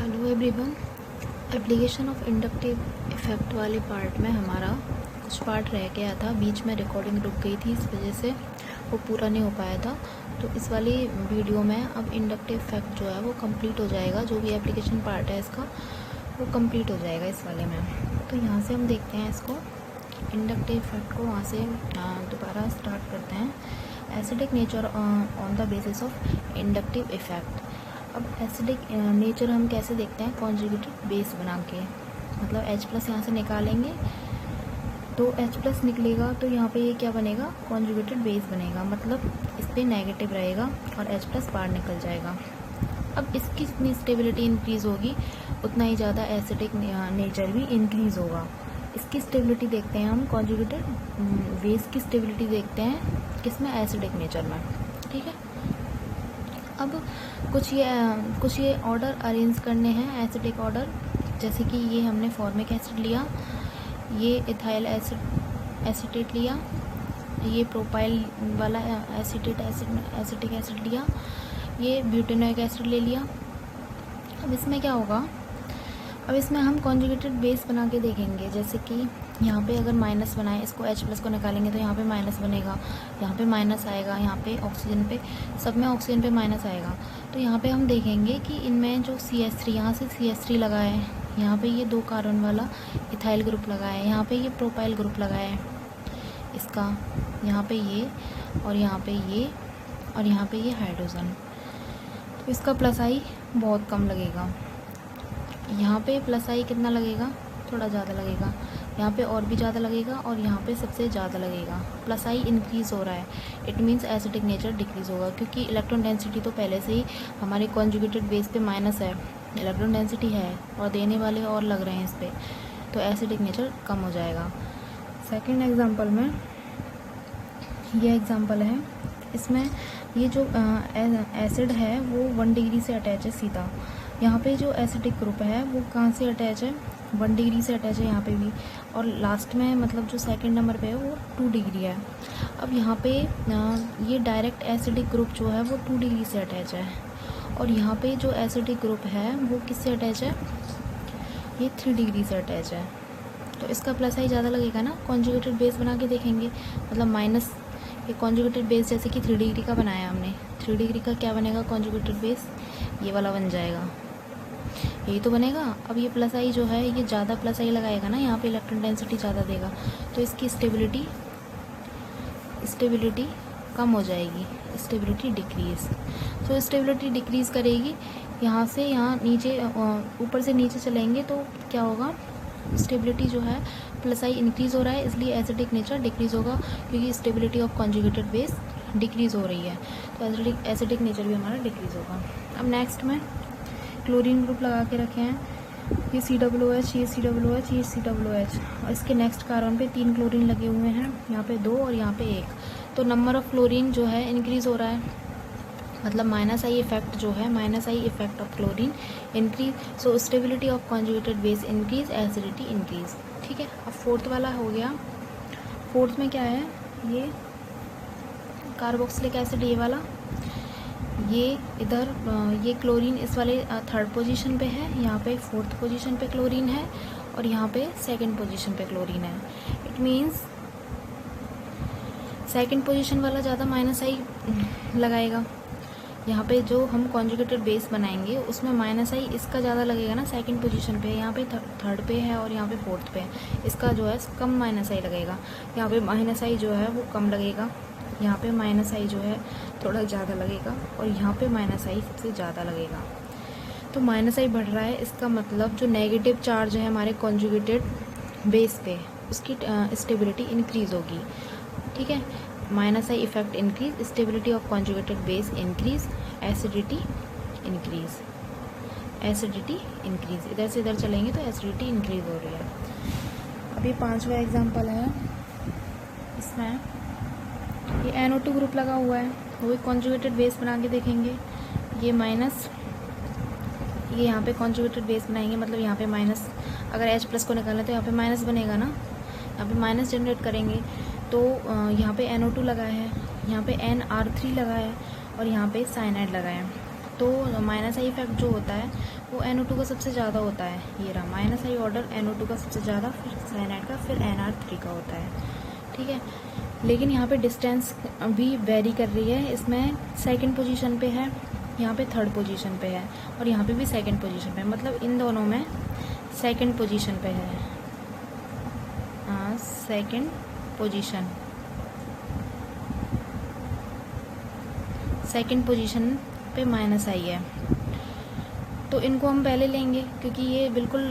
Hello everyone. Application of inductive effect वाले part में हमारा कुछ पार्ट रह गया था, बीच में रिकॉर्डिंग रुक गई थी, इस वजह से वो पूरा नहीं हो पाया था। तो इस वाली वीडियो में अब इंडक्टिव इफ़ेक्ट जो है वो कंप्लीट हो जाएगा, जो भी एप्लीकेशन पार्ट है इसका वो कंप्लीट हो जाएगा इस वाले में। तो यहाँ से हम देखते हैं इसको इंडक्टिव इफ़ेक्ट को, वहाँ से दोबारा स्टार्ट करते हैं। Acidic nature on the basis of inductive effect. अब एसिडिक नेचर हम कैसे देखते हैं, कॉन्जुगेटेड बेस बना के, मतलब H+ यहाँ से निकालेंगे तो H+ निकलेगा, तो यहाँ पे ये क्या बनेगा, कॉन्जुगेटेड बेस बनेगा, मतलब इस पर नेगेटिव रहेगा और H+ बाहर निकल जाएगा। अब इसकी जितनी स्टेबिलिटी इंक्रीज़ होगी उतना ही ज़्यादा एसिडिक नेचर भी इंक्रीज़ होगा। इसकी स्टेबिलिटी देखते हैं हम, कॉन्जुगेटेड बेस की स्टेबिलिटी देखते हैं किसमें, एसिडिक नेचर में। ठीक है, अब कुछ ये ऑर्डर अरेंज करने हैं, एसिडिक ऑर्डर। जैसे कि ये हमने फॉर्मिक एसिड लिया, ये इथाइल एसिटेट लिया, ये प्रोपाइल वाला एसिटिक एसिड लिया, ये ब्यूटेनोइक एसिड ले लिया। अब इसमें क्या होगा, अब इसमें हम कॉन्जुगेटेड बेस बना के देखेंगे। जैसे कि यहाँ पे अगर माइनस बनाए, इसको H+ को निकालेंगे तो यहाँ पे माइनस बनेगा, यहाँ पे माइनस आएगा, यहाँ पे ऑक्सीजन पे, सब में ऑक्सीजन पे माइनस आएगा। तो यहाँ पे हम देखेंगे कि इनमें जो CH3, यहाँ से CH3 लगा है, यहाँ पे ये 2 कार्बन वाला इथाइल ग्रुप लगा है, यहाँ पे ये प्रोपाइल ग्रुप लगा है इसका, यहाँ पे ये और यहाँ पे ये और यहाँ पे ये हाइड्रोजन। तो इसका +I बहुत कम लगेगा। यहाँ पे +I कितना लगेगा, थोड़ा ज़्यादा लगेगा, यहाँ पे और भी ज़्यादा लगेगा और यहाँ पे सबसे ज़्यादा लगेगा। +I इंक्रीज़ हो रहा है, it means acidic nature decrease होगा, क्योंकि इलेक्ट्रॉन डेंसिटी तो पहले से ही हमारे कॉन्जुगेटेड बेस पे माइनस है, इलेक्ट्रॉन डेंसिटी है और देने वाले और लग रहे हैं इस पर, तो एसिडिक नेचर कम हो जाएगा। सेकेंड एग्जाम्पल में ये एग्जाम्पल है, इसमें ये जो एसिड है वो 1 डिग्री से अटैच है सीधा। यहाँ पे जो एसिडिक ग्रुप है वो कहाँ से अटैच है, 1 डिग्री से अटैच है यहाँ पे भी, और लास्ट में मतलब जो सेकंड नंबर पे है वो 2 डिग्री है। अब यहाँ पे ये डायरेक्ट एसिडिक ग्रुप जो है वो 2 डिग्री से अटैच है, और यहाँ पे जो एसिडिक ग्रुप है वो किससे अटैच है, ये 3 डिग्री से अटैच है। तो इसका +I ज़्यादा लगेगा ना। कॉन्जुगेटेड बेस बना के देखेंगे, मतलब माइनस, ये कॉन्जुगेटेड बेस जैसे कि 3 डिग्री का बनाया हमने, 3 डिग्री का क्या बनेगा कॉन्जुगेटेड बेस, ये वाला बन जाएगा, यही तो बनेगा। अब ये +I जो है ये ज़्यादा +I लगाएगा ना, यहाँ पे इलेक्ट्रॉन डेंसिटी ज़्यादा देगा, तो इसकी स्टेबिलिटी कम हो जाएगी, स्टेबिलिटी डिक्रीज़। तो स्टेबिलिटी डिक्रीज़ करेगी, यहाँ से यहाँ नीचे, ऊपर से नीचे चलेंगे तो क्या होगा, स्टेबिलिटी जो है +I इंक्रीज़ हो रहा है, इसलिए एसिडिक नेचर डिक्रीज़ होगा, क्योंकि stability of conjugated base decrease हो रही है, तो एसिडिक नेचर भी हमारा डिक्रीज़ होगा। अब नेक्स्ट में क्लोरीन ग्रुप लगा के रखे हैं, ये COOH, ये COOH, ये COOH, और इसके नेक्स्ट कार्बन पे 3 क्लोरीन लगे हुए हैं, यहाँ पे 2 और यहाँ पे 1। तो नंबर ऑफ क्लोरीन जो है इंक्रीज़ हो रहा है, मतलब -I इफेक्ट जो है, -I effect of chlorine increase, so stability of conjugated base increase, acidity increase. ठीक है, अब फोर्थ वाला हो गया। फोर्थ में क्या है, ये कार्बोक्सिलिक एसिड, ये वाला, ये इधर ये क्लोरीन इस वाले 3rd पोजीशन पे है, यहाँ पे 4th पोजीशन पे क्लोरीन है, और यहाँ पे 2nd पोजीशन पे क्लोरीन है। इट मीन्स 2nd पोजीशन वाला ज़्यादा -I लगाएगा। यहाँ पे जो हम कॉन्जुगेटेड बेस बनाएंगे उसमें -I इसका ज़्यादा लगेगा ना, 2nd पोजीशन पे, यहाँ पे 3rd पे है और यहाँ पे 4th पे है, इसका जो है कम -I लगेगा। यहाँ पे -I जो है वो कम लगेगा, यहाँ पे -I जो है थोड़ा ज़्यादा लगेगा, और यहाँ पे -I सबसे ज़्यादा लगेगा। तो -I बढ़ रहा है, इसका मतलब जो नेगेटिव चार्ज है हमारे कॉन्जुगेटेड बेस पे, उसकी स्टेबिलिटी इंक्रीज़ होगी। ठीक है, -I effect increase, stability of conjugated base increase, acidity increase, इधर से इधर चलेंगे तो एसिडिटी इंक्रीज हो रही है। अभी 5वां एग्जाम्पल है, इसमें ये NO2 ग्रुप लगा हुआ है, वो भी कॉन्जुगेटेड बेस बना के देखेंगे। ये माइनस, ये यहाँ पे कॉन्जुगेटेड बेस बनाएंगे, मतलब यहाँ पे माइनस, अगर H+ को निकालें तो यहाँ पे माइनस बनेगा ना, यहाँ पे माइनस जनरेट करेंगे, तो यहाँ पे NO2 लगा है, यहाँ पे NR3 लगा है और यहाँ पे साइनाइड लगा है। तो -I इफेक्ट जो होता है वो NO2 का सबसे ज़्यादा होता है। ये रहा माइनस आई ऑर्डर NO2 का सबसे ज़्यादा, फिर साइनाइड का, फिर NR3 का होता है। ठीक है, लेकिन यहाँ पे डिस्टेंस भी वेरी कर रही है। इसमें सेकंड पोजीशन पे है, यहाँ पे थर्ड पोजीशन पे है, और यहाँ पे भी सेकंड पोजीशन पे है। मतलब इन दोनों में सेकंड पोजीशन पे है। हाँ, सेकंड पोजीशन, सेकंड पोजीशन पे माइनस आई है। तो इनको हम पहले लेंगे क्योंकि ये बिल्कुल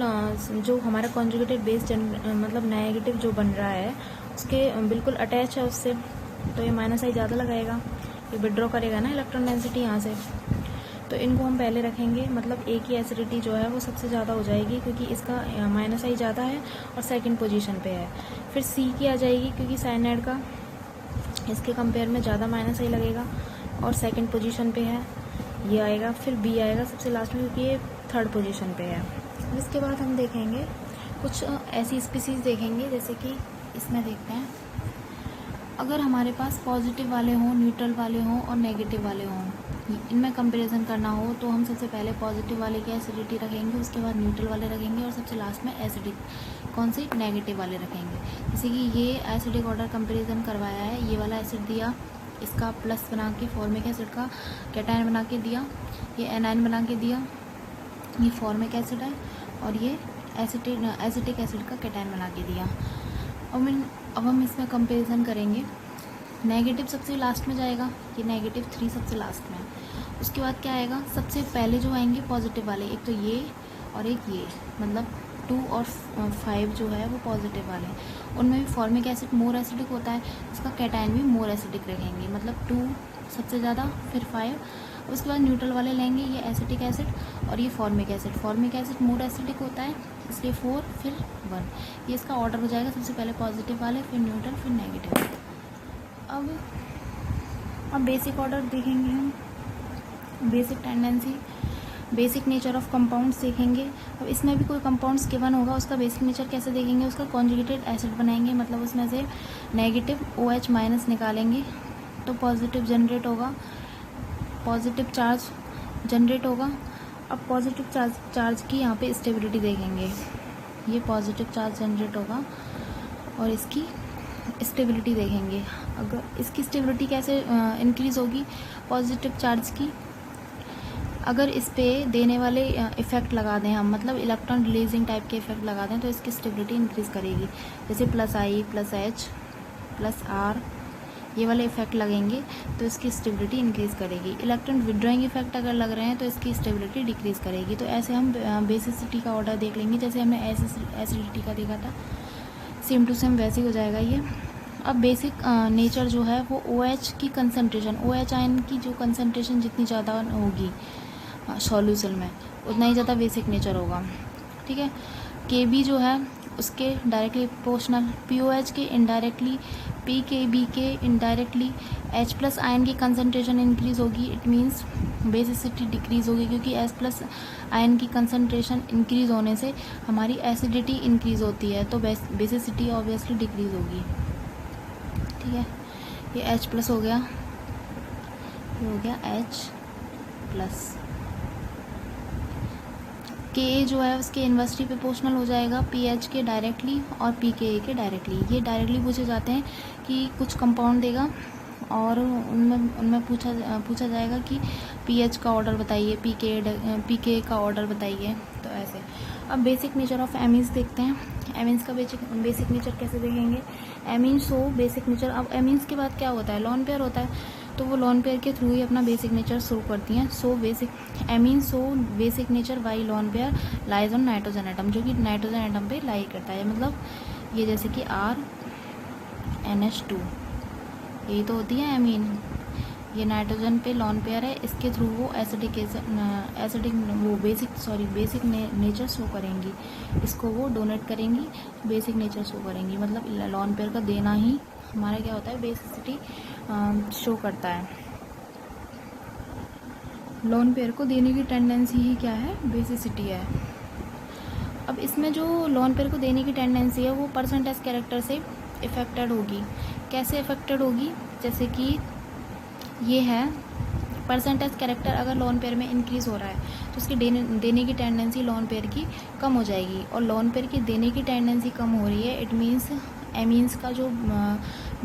जो हमारा कॉन्जुगेटेड बेस मतलब नेगेटिव जो बन रहा है उसके बिल्कुल अटैच है उससे, तो ये माइनस आई ज़्यादा लगाएगा, ये विड्रॉ करेगा ना इलेक्ट्रॉन डेंसिटी यहाँ से। तो इनको हम पहले रखेंगे, मतलब ए की एसिडिटी जो है वो सबसे ज़्यादा हो जाएगी क्योंकि इसका माइनस आई ज़्यादा है और सेकंड पोजीशन पे है। फिर सी की आ जाएगी क्योंकि साइनाइड का इसके कंपेयर में ज़्यादा माइनस आई लगेगा और सेकंड पोजीशन पे है, ये आएगा। फिर बी आएगा सबसे लास्ट में क्योंकि ये थर्ड पोजीशन पे है। इसके बाद हम देखेंगे कुछ ऐसी स्पीसीज़ देखेंगे, जैसे कि इसमें देखते हैं अगर हमारे पास पॉजिटिव वाले हों, न्यूट्रल वाले हों और नेगेटिव वाले हों, इनमें कंपैरिजन करना हो तो हम सबसे पहले पॉजिटिव वाले की एसिडिटी रखेंगे, उसके बाद न्यूट्रल वाले रखेंगे और सबसे लास्ट में एसिडिक कौन सी नेगेटिव वाले रखेंगे। जैसे कि ये एसिडिक ऑर्डर कंपैरिजन करवाया है, ये वाला एसिड दिया, इसका प्लस बना के फॉर्मिक एसिड का कैटायन बना के दिया, ये एनायन बना के दिया, ये फॉर्मिक एसिड है, और ये एसिटिक एसिड का कैटायन बना के दिया। अब हम इसमें कंपैरिजन करेंगे। नेगेटिव सबसे लास्ट में जाएगा, ये -3 सबसे लास्ट में। उसके बाद क्या आएगा, सबसे पहले जो आएंगे पॉजिटिव वाले, एक तो ये और एक ये, मतलब 2 और 5 जो है वो पॉजिटिव वाले, उनमें भी फॉर्मिक एसिड मोर एसिडिक होता है, उसका कैटायन भी मोर एसिडिक रखेंगे, मतलब 2 सबसे ज़्यादा, फिर 5। उसके बाद न्यूट्रल वाले लेंगे, ये एसिटिक एसिड और ये formic acid. Formic acid more acidic होता है इसलिए 4 फिर 1, ये इसका ऑर्डर हो जाएगा। सबसे पहले पॉजिटिव वाले, फिर न्यूट्रल, फिर नेगेटिव। अब बेसिक ऑर्डर देखेंगे हम, basic tendency, basic nature of compounds देखेंगे। अब इसमें भी कोई कंपाउंड्स गिवन होगा, उसका बेसिक नेचर कैसे देखेंगे, उसका कॉन्जुगेटेड एसिड बनाएंगे, मतलब उसमें से नेगेटिव OH माइनस निकालेंगे तो पॉजिटिव जनरेट होगा, पॉजिटिव चार्ज जनरेट होगा। अब पॉजिटिव चार्ज की यहाँ पे स्टेबिलिटी देखेंगे, ये पॉजिटिव चार्ज जनरेट होगा और इसकी स्टेबिलिटी देखेंगे। अगर इसकी स्टेबिलिटी कैसे इंक्रीज़ होगी पॉजिटिव चार्ज की, अगर इस पे देने वाले इफ़ेक्ट लगा दें हम, मतलब इलेक्ट्रॉन रिलीजिंग टाइप के इफ़ेक्ट लगा दें तो इसकी स्टेबिलिटी इंक्रीज़ करेगी। जैसे +I +H +R ये वाले इफ़ेक्ट लगेंगे तो इसकी स्टेबिलिटी इंक्रीज़ करेगी। इलेक्ट्रॉन विड्रॉइंग इफ़ेक्ट अगर लग रहे हैं तो इसकी स्टेबिलिटी डिक्रीज़ करेगी। तो ऐसे हम बेसिसिटी का ऑर्डर देख लेंगे, जैसे हमने एसिडिटी का देखा था, सेम टू सेम वैसे ही हो जाएगा ये। अब बेसिक नेचर जो है वो OH की कंसनट्रेशन, OH आयन की जो कंसनट्रेशन जितनी ज़्यादा होगी सॉल्यूशन में उतना ही ज़्यादा बेसिक नेचर होगा। ठीक है, Kb जो है उसके डायरेक्टली प्रोपोर्शनल, POH के इनडायरेक्टली, PKb के इनडायरेक्टली। H+ आयन की कंसनट्रेशन इंक्रीज़ होगी, इट मीन्स बेसिसिटी डिक्रीज़ होगी, क्योंकि H+ आयन की कंसनट्रेशन इंक्रीज़ होने से हमारी एसिडिटी इंक्रीज़ होती है, तो बेसिसिटी ऑब्वियसली डिक्रीज़ होगी। ठीक है, ये H+ हो गया, ये हो गया H+। Ka जो है उसके इन्वर्सली प्रोपोर्शनल हो जाएगा pH के डायरेक्टली और pKa के डायरेक्टली। ये डायरेक्टली पूछे जाते हैं कि कुछ कंपाउंड देगा और उनमें पूछा जाएगा कि pH का ऑर्डर बताइए, pKa का ऑर्डर बताइए, तो ऐसे। अब बेसिक नेचर ऑफ एमीन्स देखते हैं। एमीन्स का बेसिक नेचर कैसे देखेंगे, एमीन्स हो बेसिक नेचर। अब एमीन्स के बाद क्या होता है, लॉन पेयर होता है, तो वो लॉन पेयर के थ्रू ही अपना बेसिक नेचर शो करती हैं। सो बेसिक एमीन्स हो basic nature why lone pair lies on nitrogen atom, जो कि नाइट्रोजन एटम पे लाई करता है। मतलब ये जैसे कि RNH2, यही तो होती है एमीन, ये नाइट्रोजन पे लॉन पेयर है, इसके थ्रू वो बेसिक नेचर शो करेंगी, इसको वो डोनेट करेंगी, बेसिक नेचर शो करेंगी। मतलब लॉन पेयर का देना ही हमारा क्या होता है, बेसिसिटी शो करता है। लॉन पेयर को देने की टेंडेंसी ही क्या है, बेसिसिटी है। अब इसमें जो लॉन पेयर को देने की टेंडेंसी है वो परसेंटेज कैरेक्टर से इफेक्टेड होगी। कैसे इफेक्टेड होगी, जैसे कि ये है परसेंटेज कैरेक्टर अगर लोन पेयर में इंक्रीज़ हो रहा है तो उसकी देने की टेंडेंसी लोन पेयर की कम हो जाएगी, और लोन पेयर की देने की टेंडेंसी कम हो रही है, इट मीन्स एमीन्स का जो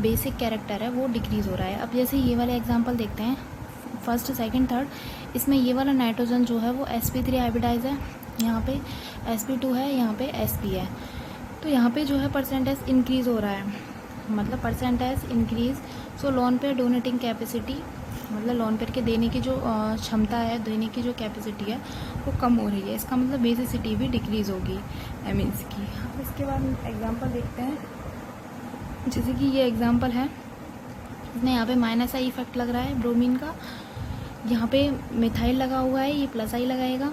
बेसिक कैरेक्टर है वो डिक्रीज़ हो रहा है। अब जैसे ये वाले एग्जांपल देखते हैं, फर्स्ट सेकंड थर्ड, इसमें ये वाला नाइट्रोजन जो है वो sp3 हाइब्रिडाइज है, यहाँ पे sp2 है, यहाँ पे sp है। तो यहाँ पे जो है परसेंटेज इंक्रीज़ हो रहा है, मतलब परसेंटेज इंक्रीज़। सो लोन पेयर डोनेटिंग कैपेसिटी, मतलब लोन पेयर के देने की जो क्षमता है, देने की जो कैपेसिटी है वो कम हो रही है, इसका मतलब बेसिसिटी भी डिक्रीज़ होगी एमीन्स की। अब इसके बाद एग्जांपल देखते हैं, जैसे कि ये एग्जांपल है, इसमें यहाँ पे माइनस आई इफेक्ट लग रहा है ब्रोमीन का, यहाँ पे मिथाइल लगा हुआ है, ये प्लस आई लगाएगा।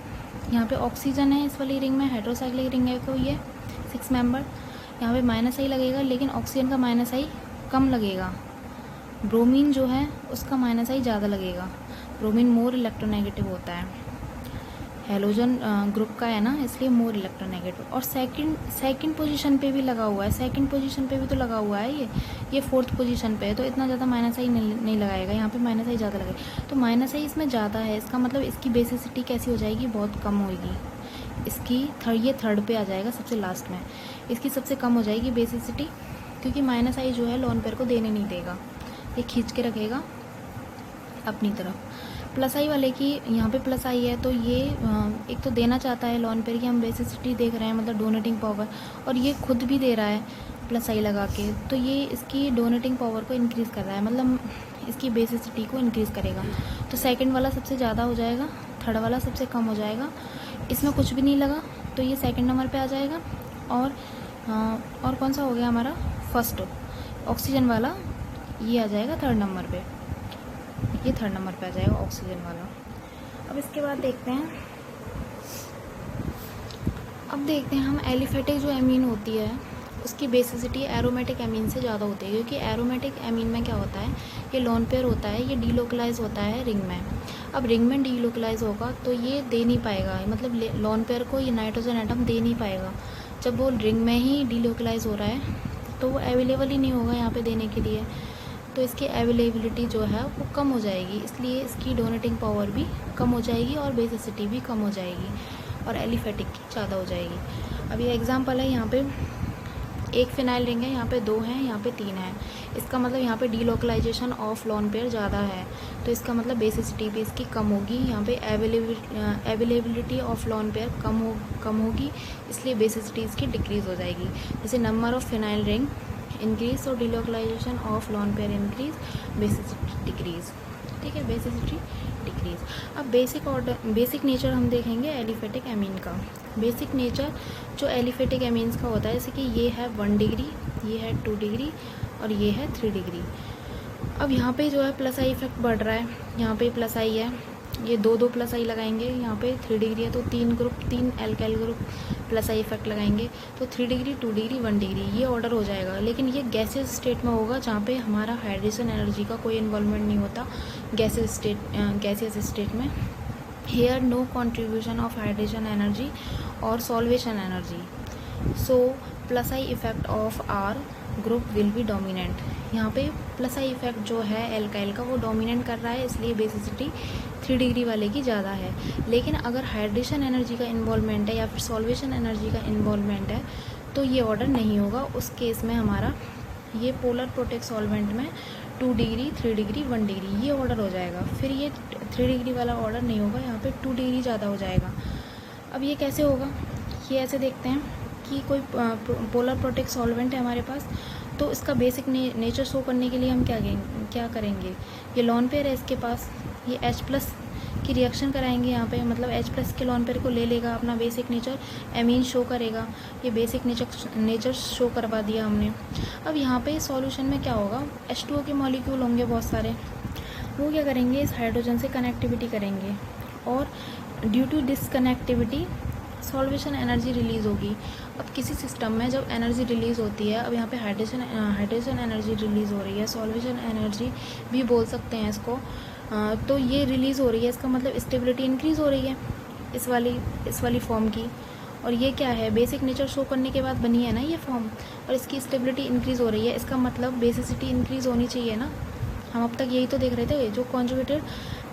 यहाँ पे ऑक्सीजन है इस वाली रिंग में, हाइड्रोसाइक्लिक रिंग है तो ये 6 मेंबर, यहाँ पे माइनस आई लगेगा, लेकिन ऑक्सीजन का माइनस आई कम लगेगा। ब्रोमीन जो है उसका माइनस आई ज़्यादा लगेगा, ब्रोमीन मोर इलेक्ट्रोनेगेटिव होता है, हेलोजन ग्रुप का है ना, इसलिए मोर इलेक्ट्रोनेगेटिव। और सेकंड पोजीशन पे भी लगा हुआ है, सेकंड पोजीशन पे भी तो लगा हुआ है, ये फोर्थ पोजीशन पे है, तो इतना ज़्यादा माइनस आई नहीं लगाएगा, यहाँ पे माइनस आई ज़्यादा लगेगा। तो माइनस आई इसमें ज़्यादा है, इसका मतलब इसकी बेसिसिटी कैसी हो जाएगी, बहुत कम होगी। इसकी ये थर्ड पे आ जाएगा सबसे लास्ट में, इसकी सबसे कम हो जाएगी बेसिसिटी, क्योंकि माइनस आई जो है लोन पेयर को देने नहीं देगा, ये खींच के रखेगा अपनी तरफ। प्लस आई वाले की यहाँ पे प्लस आई है, तो ये एक तो देना चाहता है लोन पेयर की, हम बेसिसिटी देख रहे हैं मतलब डोनेटिंग पावर, और ये खुद भी दे रहा है प्लस आई लगा के, तो ये इसकी डोनेटिंग पावर को इंक्रीज़ कर रहा है, मतलब इसकी बेसिसिटी को इंक्रीज़ करेगा। तो सेकंड वाला सबसे ज़्यादा हो जाएगा, थर्ड वाला सबसे कम हो जाएगा, इसमें कुछ भी नहीं लगा तो ये सेकंड नंबर पे आ जाएगा। और कौन सा हो गया हमारा, फर्स्ट ऑक्सीजन वाला, ये आ जाएगा थर्ड नंबर पे, ये थर्ड नंबर पे आ जाएगा ऑक्सीजन वाला। अब इसके बाद देखते हैं, हम एलिफेटिक जो एमीन होती है उसकी बेसिसिटी एरोमेटिक एमीन से ज़्यादा होती है, क्योंकि एरोमेटिक एमीन में क्या होता है, ये लोन पेयर होता है, ये डीलोकलाइज होता है रिंग में। अब रिंग में डीलोकलाइज होगा तो ये दे नहीं पाएगा, मतलब लोन पेयर को ये नाइट्रोजन एटम दे नहीं पाएगा। जब वो रिंग में ही डीलोकलाइज हो रहा है तो वो अवेलेबल ही नहीं होगा यहाँ पे देने के लिए, तो इसकी अवेलेबिलिटी जो है वो कम हो जाएगी, इसलिए इसकी डोनेटिंग पावर भी कम हो जाएगी और बेसिसिटी भी कम हो जाएगी, और एलिफेटिक की ज़्यादा हो जाएगी। अब ये एग्जांपल है, यहाँ पे एक फिनाइल रिंग है, यहाँ पे 2 हैं, यहाँ पे 3 है, इसका मतलब यहाँ पे डीलोकलाइजेशन ऑफ लोन पेयर ज़्यादा है, तो इसका मतलब बेसिसिटी भी इसकी कम होगी, यहाँ पे अवेलेबिलिटी ऑफ लोन पेयर कम होगी, इसलिए बेसिसिटी इसकी डिक्रीज़ हो जाएगी। जैसे number of phenyl ring increase, तो delocalization of lone pair increase, basicity decrease, ठीक है, बेसिसिटी डिक्रीज। अब बेसिक नेचर हम देखेंगे एलिफेटिक एमीन का। बेसिक नेचर जो एलिफेटिक एमीन्स का होता है, जैसे कि ये है 1 डिग्री, ये है 2 डिग्री और ये है 3 डिग्री। अब यहाँ पे जो है प्लस आई इफेक्ट बढ़ रहा है, यहाँ पे प्लस आई है, ये 2 प्लस आई लगाएंगे, यहाँ पे 3 डिग्री है तो 3 alkyl group plus I effect लगाएंगे, तो 3 डिग्री 2 डिग्री 1 डिग्री ये ऑर्डर हो जाएगा। लेकिन ये गैसेस स्टेट में होगा, जहाँ पे हमारा हाइड्रेशन एनर्जी का कोई इन्वॉल्वमेंट नहीं होता गैसियस स्टेट में। Here no contribution of hydration energy और solvation energy, so plus I effect of R group will be dominant. यहाँ पे प्लस आई इफेक्ट जो है एल्काइल का वो डोमिनेंट कर रहा है, इसलिए बेसिसिटी 3 डिग्री वाले की ज़्यादा है। लेकिन अगर हाइड्रेशन एनर्जी का इन्वॉल्वमेंट है या फिर सॉल्वेशन एनर्जी का इन्वॉल्वमेंट है तो ये ऑर्डर नहीं होगा। उस केस में हमारा ये पोलर प्रोटेक्ट सॉल्वेंट में 2 डिग्री 3 डिग्री 1 डिग्री ये ऑर्डर हो जाएगा, फिर ये 3 डिग्री वाला ऑर्डर नहीं होगा, यहाँ पे 2 डिग्री ज़्यादा हो जाएगा। अब ये कैसे होगा, ये ऐसे देखते हैं कि कोई पोलर प्रोटेक्ट सॉल्वेंट है हमारे पास, तो इसका बेसिक नेचर शो करने के लिए हम क्या करेंगे, ये लोन पेयर है इसके पास, ये H+ की रिएक्शन कराएंगे यहाँ पे, मतलब H+ के लोन पेयर को ले लेगा, अपना बेसिक नेचर एमीन शो करेगा, ये बेसिक नेचर शो करवा दिया हमने। अब यहाँ पे सॉल्यूशन में क्या होगा, H2O के मॉलिक्यूल होंगे बहुत सारे, वो क्या करेंगे, इस हाइड्रोजन से कनेक्टिविटी करेंगे, और due to disconnectivity solvation energy release होगी। अब किसी सिस्टम में जब एनर्जी रिलीज़ होती है, अब यहाँ पे हाइड्रेशन एनर्जी रिलीज़ हो रही है, सॉल्वेशन एनर्जी भी बोल सकते हैं इसको, तो ये रिलीज़ हो रही है, इसका मतलब स्टेबिलिटी इंक्रीज़ हो रही है इस वाली फॉर्म की। और ये क्या है, बेसिक नेचर शो करने के बाद बनी है ना ये फॉर्म, और इसकी स्टेबिलिटी इंक्रीज़ हो रही है, इसका मतलब बेसिसिटी इंक्रीज़ होनी चाहिए ना। हम अब तक यही तो देख रहे थे, जो कॉन्जुगेटेड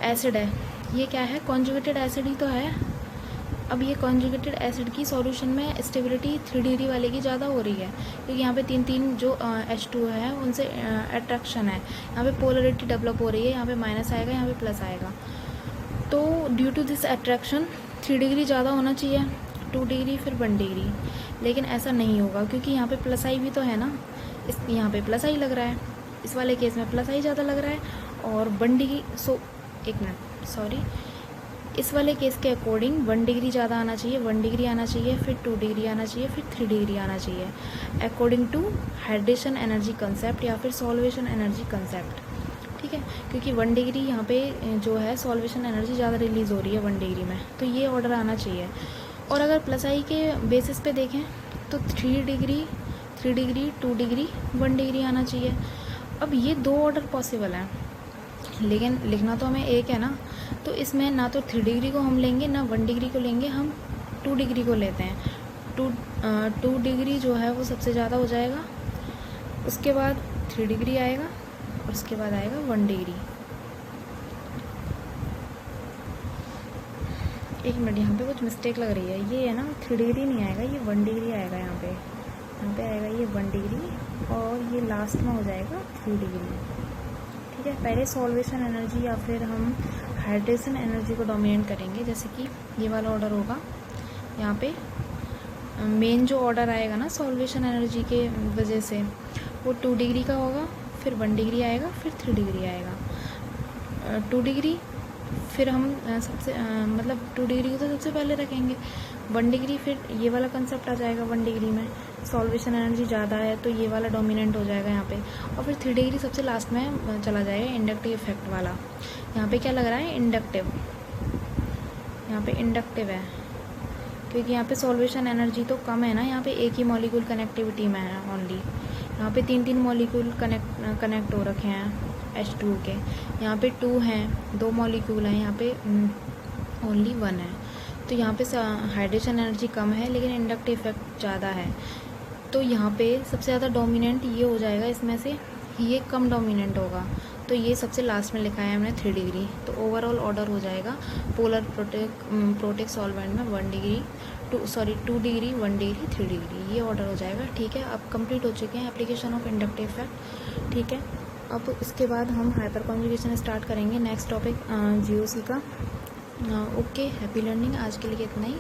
एसिड है, ये क्या है, कॉन्जुगेटेड एसिड ही तो है। अब ये कॉन्जुगेटेड एसिड की सॉल्यूशन में स्टेबिलिटी 3 डिग्री वाले की ज़्यादा हो रही है, क्योंकि यहाँ पे 3 जो H2 है उनसे अट्रैक्शन है, यहाँ पे पोलरिटी डेवलप हो रही है, यहाँ पे माइनस आएगा, यहाँ पे प्लस आएगा। तो due to this attraction 3 degree ज़्यादा होना चाहिए, 2 डिग्री फिर 1 डिग्री, लेकिन ऐसा नहीं होगा क्योंकि यहाँ पे प्लस आई भी तो है ना, इस यहाँ पे प्लस आई लग रहा है, इस वाले केस में प्लस आई ज़्यादा लग रहा है। और 1 डिग्री इस वाले केस के अकॉर्डिंग 1 डिग्री ज़्यादा आना चाहिए, 1 डिग्री आना चाहिए, फिर 2 डिग्री आना चाहिए, फिर 3 डिग्री आना चाहिए, according to hydration energy concept या फिर सॉल्वेशन एनर्जी कंसेप्ट। ठीक है, क्योंकि 1 डिग्री यहाँ पे जो है सॉल्वेशन एनर्जी ज़्यादा रिलीज़ हो रही है 1 डिग्री में, तो ये ऑर्डर आना चाहिए। और अगर प्लस आई के बेसिस पे देखें तो 3 डिग्री 2 डिग्री 1 डिग्री आना चाहिए। अब ये 2 ऑर्डर पॉसिबल हैं, लेकिन लिखना तो हमें एक है ना, तो इसमें ना तो 3 डिग्री को हम लेंगे ना 1 डिग्री को लेंगे, हम 2 डिग्री को लेते हैं। 2 डिग्री जो है वो सबसे ज़्यादा हो जाएगा, उसके बाद 3 डिग्री आएगा और उसके बाद आएगा 1 डिग्री। एक मिनट, यहाँ पे कुछ मिस्टेक लग रही है, ये है ना 3 डिग्री नहीं आएगा, ये 1 डिग्री आएगा। यहाँ पे आएगा ये 1 डिग्री और ये लास्ट में हो जाएगा 3 डिग्री। ठीक है, पहले सॉल्वेशन एनर्जी या फिर हम हाइड्रेशन एनर्जी को डोमिनेट करेंगे, जैसे कि ये वाला ऑर्डर होगा। यहाँ पे मेन जो ऑर्डर आएगा ना सॉल्वेशन एनर्जी के वजह से, वो 2 डिग्री का होगा, फिर 1 डिग्री आएगा, फिर 3 डिग्री आएगा। 2 डिग्री फिर हम मतलब 2 डिग्री को तो सबसे पहले रखेंगे, 1 डिग्री फिर ये वाला कंसेप्ट आ जाएगा। 1 डिग्री में सॉल्वेशन एनर्जी ज़्यादा है तो ये वाला डोमिनेंट हो जाएगा यहाँ पे, और फिर 3 डिग्री सबसे लास्ट में चला जाएगा इंडक्टिव इफेक्ट वाला। यहाँ पे क्या लग रहा है, इंडक्टिव, यहाँ पे इंडक्टिव है, क्योंकि यहाँ पे सॉल्वेशन एनर्जी तो कम है ना, यहाँ पे एक ही मॉलिक्यूल कनेक्टिविटी में है ओनली। यहाँ पे 3 मॉलिक्यूल कनेक्ट हो रखे हैं H2 के, यहाँ पे 2 हैं, 2 मॉलिक्यूल हैं, यहाँ पे ओनली 1 है। तो यहाँ पे हाइड्रेशन एनर्जी कम है लेकिन इंडक्टिव इफेक्ट ज़्यादा है, तो यहाँ पे सबसे ज़्यादा डोमिनेंट ये हो जाएगा, इसमें से ये कम डोमिनेंट होगा, तो ये सबसे लास्ट में लिखा है हमने 3 डिग्री। तो ओवरऑल ऑर्डर हो जाएगा पोलर प्रोटेक सॉल्वेंट में 2 डिग्री 1 डिग्री 3 डिग्री, ये ऑर्डर हो जाएगा। ठीक है, अब कंप्लीट हो चुके हैं एप्लीकेशन ऑफ इंडक्टिव इफेक्ट। ठीक है, अब इसके बाद हम हाइपर कॉन्जुगेशन स्टार्ट करेंगे, नेक्स्ट टॉपिक GOC का। ओके, हैप्पी लर्निंग, आज के लिए इतना ही।